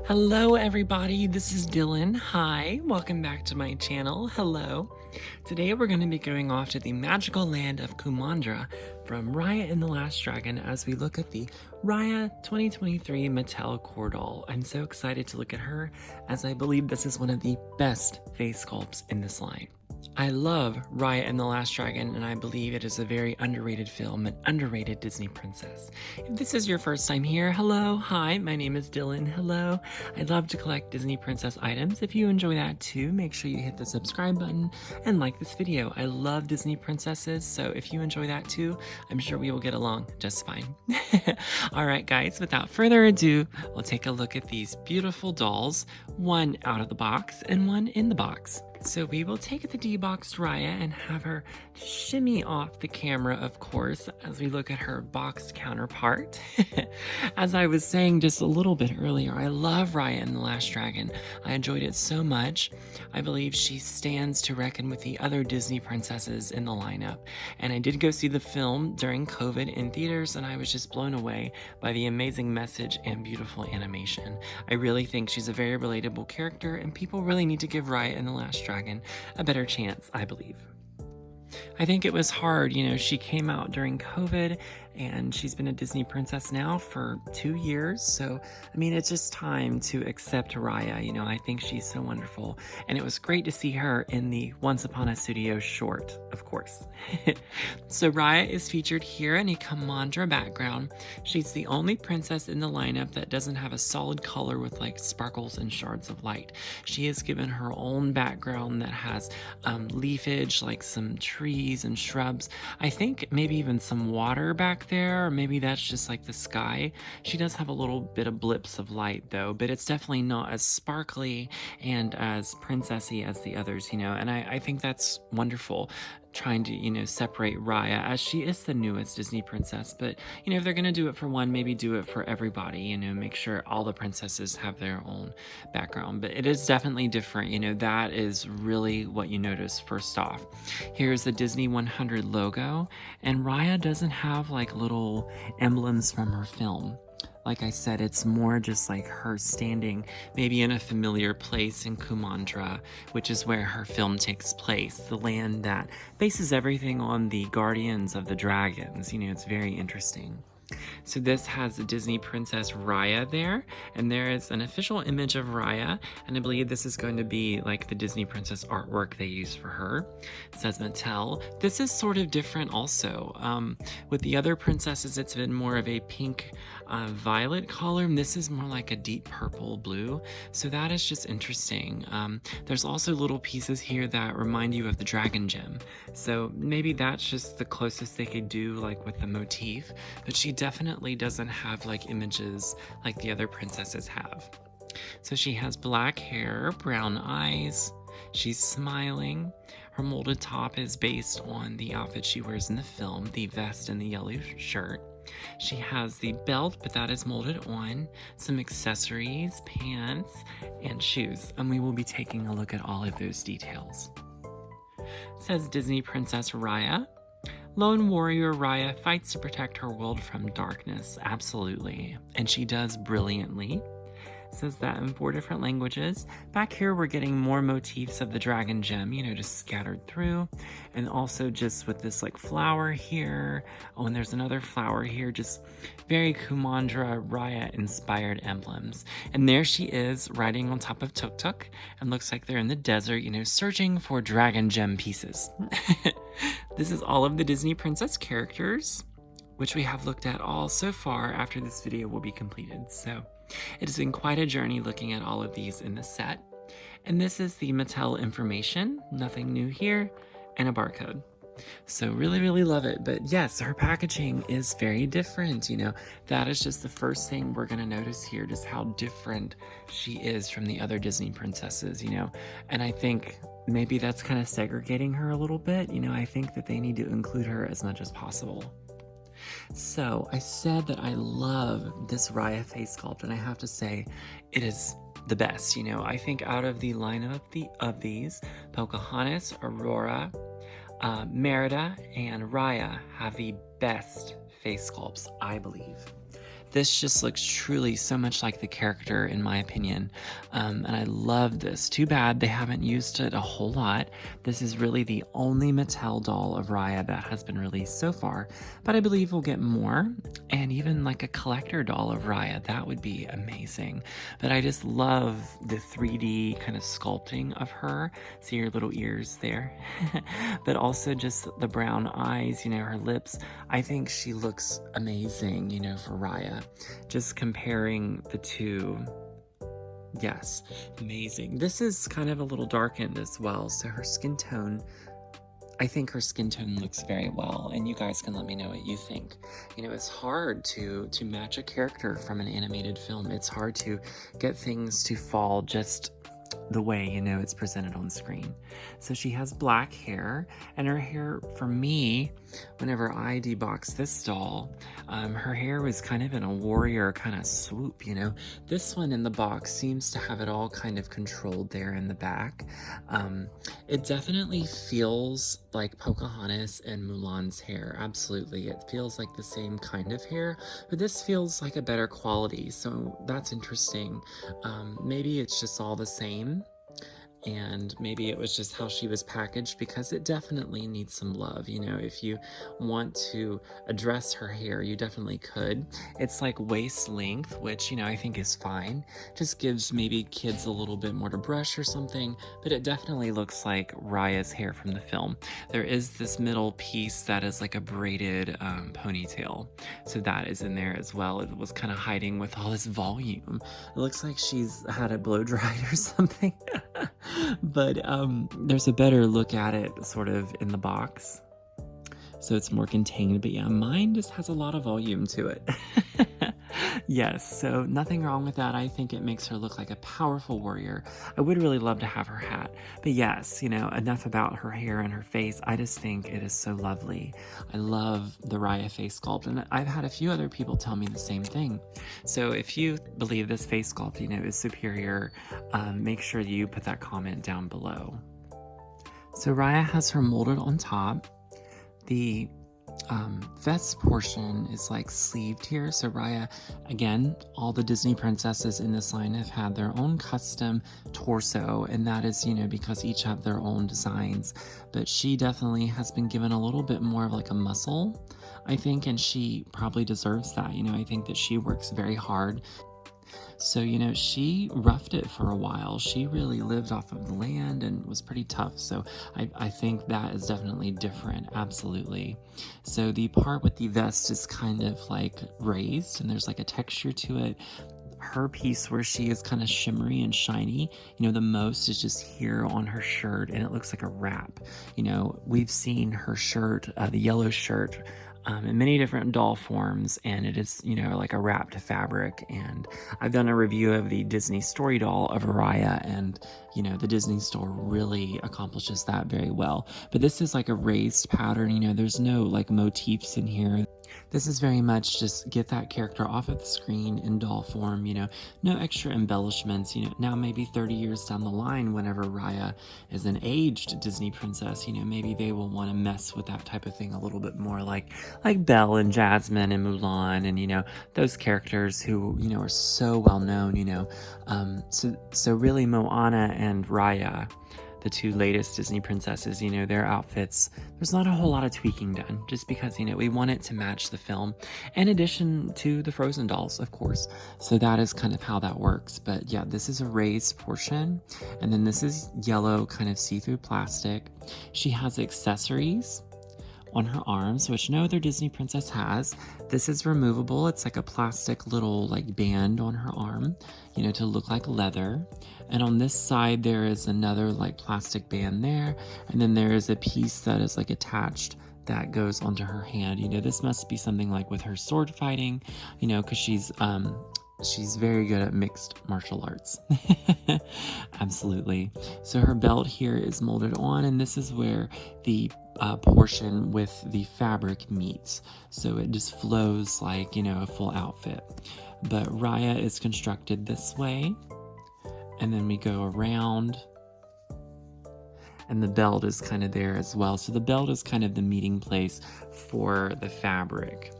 Hello everybody, this is Dylan. Hi, welcome back to my channel. Hello. Today we're going to be going off to the magical land of Kumandra from Raya and the Last Dragon as we look at the Raya 2023 Mattel core doll. I'm so excited to look at her as I believe this is one of the best face sculpts in this line. I love Raya and the Last Dragon, and I believe it is a very underrated film, an underrated Disney princess. If this is your first time here, hello, hi, my name is Dylan, hello. I love to collect Disney princess items. If you enjoy that too, make sure you hit the subscribe button and like this video. I love Disney princesses, so if you enjoy that too, I'm sure we will get along just fine. Alright guys, without further ado, we'll take a look at these beautiful dolls, one out of the box and one in the box. So we will take the deboxed Raya and have her shimmy off the camera, of course, as we look at her boxed counterpart. As I was saying just a little bit earlier, I love Raya and the Last Dragon. I enjoyed it so much. I believe she stands to reckon with the other Disney princesses in the lineup. And I did go see the film during COVID in theaters, and I was just blown away by the amazing message and beautiful animation. I really think she's a very relatable character, and people really need to give Raya and the Last Dragon a better chance, I believe. I think it was hard, she came out during COVID and she's been a Disney princess now for 2 years. So, it's just time to accept Raya. I think she's so wonderful. And it was great to see her in the Once Upon a Studio short, of course. So Raya is featured here in a Kumandra background. She's the only princess in the lineup that doesn't have a solid color with like sparkles and shards of light. She is given her own background that has leafage, like some trees and shrubs. I think maybe even some water back there, or maybe that's just like the sky. She does have a little bit of blips of light though, but it's definitely not as sparkly and as princessy as the others, and I think that's wonderful, trying to, separate Raya as she is the newest Disney princess. But, if they're going to do it for one, maybe do it for everybody, make sure all the princesses have their own background. But it is definitely different, that is really what you notice first off. Here's the Disney 100 logo, and Raya doesn't have like little emblems from her film. Like I said, it's more just like her standing maybe in a familiar place in Kumandra, which is where her film takes place, the land that bases everything on the Guardians of the Dragons. It's very interesting. So this has the Disney Princess Raya there, and there is an official image of Raya, and I believe this is going to be like the Disney Princess artwork they use for her. It says Mattel. This is sort of different also. With the other princesses, it's been more of a pink violet color, and this is more like a deep purple blue, so that is just interesting. There's also little pieces here that remind you of the dragon gem, so maybe that's just the closest they could do like with the motif, but she definitely doesn't have like images like the other princesses have. So she has black hair, brown eyes, she's smiling. Her molded top is based on the outfit she wears in the film, the vest and the yellow shirt. She has the belt, but that is molded on, some accessories, pants, and shoes, and we will be taking a look at all of those details. It says Disney Princess Raya. Lone warrior Raya fights to protect her world from darkness, absolutely, and she does brilliantly. It says that in 4 different languages. Back here we're getting more motifs of the dragon gem, just scattered through, and also just with this like flower here. Oh, and there's another flower here, just very Kumandra Raya inspired emblems. And there she is riding on top of Tuk Tuk, and looks like they're in the desert, searching for dragon gem pieces. This is all of the Disney princess characters, which we have looked at all so far after this video will be completed. So it has been quite a journey looking at all of these in the set. And this is the Mattel information, nothing new here, and a barcode. So really, really love it. But yes, her packaging is very different. That is just the first thing we're going to notice here, just how different she is from the other Disney princesses, and I think maybe that's kind of segregating her a little bit. I think that they need to include her as much as possible. So I said that I love this Raya face sculpt, and I have to say it is the best. I think out of the lineup of these, Pocahontas, Aurora, Merida, and Raya have the best face sculpts, I believe. this just looks truly so much like the character, in my opinion. And I love this. Too bad they haven't used it a whole lot. This is really the only Mattel doll of Raya that has been released so far, but I believe we'll get more, and even like a collector doll of Raya. That would be amazing. But I just love the 3D kind of sculpting of her. See her little ears there? But also just the brown eyes, you know, her lips. I think she looks amazing, you know, for Raya. Just comparing the two. Yes, amazing. This is kind of a little darkened as well, so her skin tone, I think her skin tone looks very well, and you guys can let me know what you think. You know, it's hard to match a character from an animated film. It's hard to get things to fall just the way, you know, it's presented on screen. So she has black hair, and her hair, for me, whenever I deboxed this doll, her hair was kind of in a warrior kind of swoop, you know. This one in the box seems to have it all kind of controlled there in the back. It definitely feels like Pocahontas and Mulan's hair. Absolutely. It feels like the same kind of hair, but this feels like a better quality, so that's interesting. Maybe it's just all the same, and maybe it was just how she was packaged, because it definitely needs some love. You know, if you want to address her hair, you definitely could. It's like waist length, which, you know, I think is fine. Just gives maybe kids a little bit more to brush or something, but it definitely looks like Raya's hair from the film. There is this middle piece that is like a braided ponytail, so that is in there as well. It was kind of hiding with all this volume. It looks like she's had it blow dried or something. But there's a better look at it sort of in the box, so it's more contained. But yeah, mine just has a lot of volume to it. Yes, so nothing wrong with that. I think it makes her look like a powerful warrior. I would really love to have her hat. But yes, you know, enough about her hair and her face. I just think it is so lovely. I love the Raya face sculpt, and I've had a few other people tell me the same thing. So if you believe this face sculpt, you know, is superior, make sure you put that comment down below. So Raya has her molded on top. The vest portion is like sleeved here. So Raya, again, all the Disney princesses in this line have had their own custom torso, and that is, you know, because each have their own designs. But she definitely has been given a little bit more of like a muscle, I think, and she probably deserves that. You know, I think that she works very hard. So, you know, she roughed it for a while. She really lived off of the land and was pretty tough. So I think that is definitely different. Absolutely. So the part with the vest is kind of like raised, and there's like a texture to it. Her piece where she is kind of shimmery and shiny, you know, the most is just here on her shirt, and it looks like a wrap. You know, we've seen her shirt, the yellow shirt, in many different doll forms, and it is, you know, like a wrapped fabric. And I've done a review of the Disney Story doll of Raya, and, you know, the Disney Store really accomplishes that very well. But this is like a raised pattern, you know, there's no like motifs in here. This is very much just get that character off of the screen in doll form, you know, no extra embellishments. You know, now maybe 30 years down the line, whenever Raya is an aged Disney princess, you know, maybe they will want to mess with that type of thing a little bit more, like Belle and Jasmine and Mulan, and, you know, those characters who, you know, are so well known, you know. So really Moana and Raya, the two latest Disney princesses, you know, their outfits, there's not a whole lot of tweaking done, just because, you know, we want it to match the film, in addition to the Frozen dolls, of course. So that is kind of how that works. But yeah, this is a raised portion, and then this is yellow kind of see-through plastic. She has accessories on her arms, which no other Disney princess has. This is removable. It's like a plastic little like band on her arm, you know, to look like leather. And on this side, there is another like plastic band there. And then there is a piece that is like attached that goes onto her hand. You know, this must be something like with her sword fighting, you know, because she's very good at mixed martial arts. Absolutely. So her belt here is molded on, and this is where the portion with the fabric meets. So it just flows like, you know, a full outfit. But Raya is constructed this way, and then we go around, and the belt is kind of there as well. So the belt is kind of the meeting place for the fabric.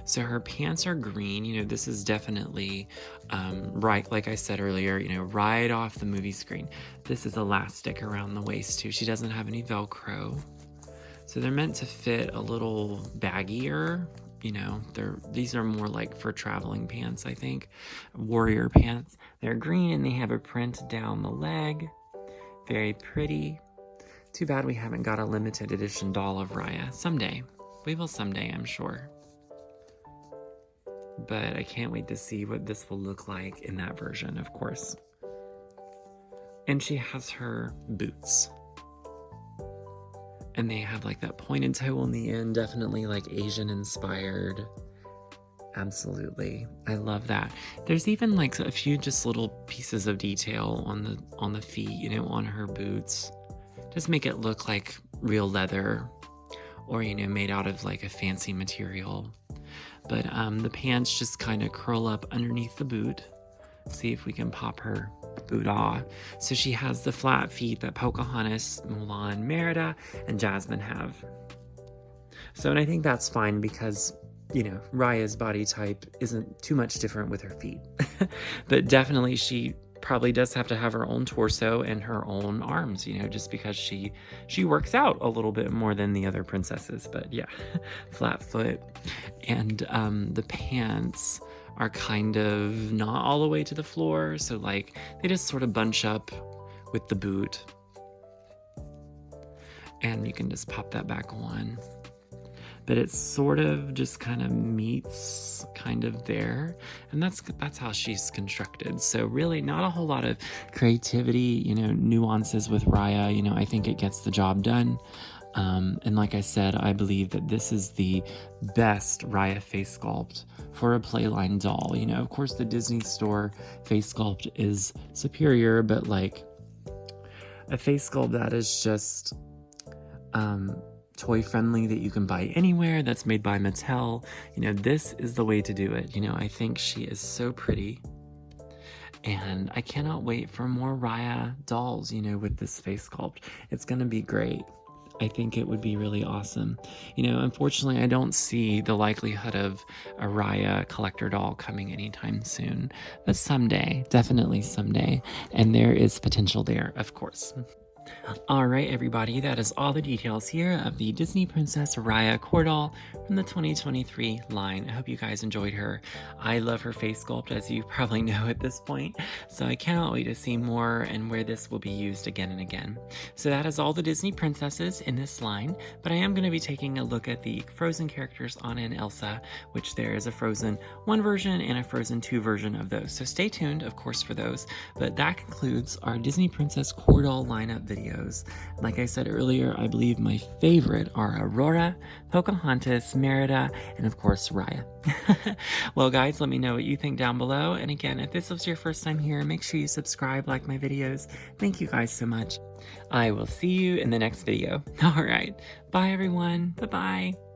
So her pants are green. You know, this is definitely right, like I said earlier, you know, right off the movie screen. This is elastic around the waist too. She doesn't have any Velcro. So they're meant to fit a little baggier. You know, these are more like for traveling pants, I think. Warrior pants. They're green and they have a print down the leg. Very pretty. Too bad we haven't got a limited edition doll of Raya. Someday. We will someday, I'm sure. But I can't wait to see what this will look like in that version, of course. And she has her boots. And they have like that pointed toe on the end, definitely like Asian inspired. Absolutely. I love that. There's even like a few just little pieces of detail on the feet, you know, on her boots. Just make it look like real leather or, you know, made out of like a fancy material. But the pants just kind of curl up underneath the boot. See if we can pop her boot off. So she has the flat feet that Pocahontas, Mulan, Merida, and Jasmine have. So, and I think that's fine because, you know, Raya's body type isn't too much different with her feet. But definitely she probably does have to have her own torso and her own arms, you know, just because she works out a little bit more than the other princesses. But yeah, flat foot. And the pants are kind of not all the way to the floor, so like they just sort of bunch up with the boot. And you can just pop that back on. But it sort of just kind of meets kind of there, and that's how she's constructed. So really not a whole lot of creativity, you know, nuances with Raya. You know, I think it gets the job done. And like I said, I believe that this is the best Raya face sculpt for a Playline doll. You know, of course the Disney Store face sculpt is superior, but like a face sculpt that is just toy friendly, that you can buy anywhere, that's made by Mattel, you know, this is the way to do it. You know, I think she is so pretty, and I cannot wait for more Raya dolls, you know, with this face sculpt. It's gonna be great. I think it would be really awesome. You know, unfortunately, I don't see the likelihood of a Raya collector doll coming anytime soon, but someday, definitely someday, and there is potential there, of course. All right, everybody, that is all the details here of the Disney Princess Raya core doll from the 2023 line. I hope you guys enjoyed her. I love her face sculpt, as you probably know at this point, so I cannot wait to see more and where this will be used again and again. So that is all the Disney princesses in this line, but I am going to be taking a look at the Frozen characters, Anna and Elsa, which there is a Frozen 1 version and a Frozen 2 version of those. So stay tuned, of course, for those. But that concludes our Disney Princess core doll lineup videos. Like I said earlier, I believe my favorite are Aurora, Pocahontas, Merida, and of course Raya. Well guys, let me know what you think down below. And again, if this was your first time here, make sure you subscribe, like my videos. Thank you guys so much. I will see you in the next video. All right, bye everyone. Bye-bye.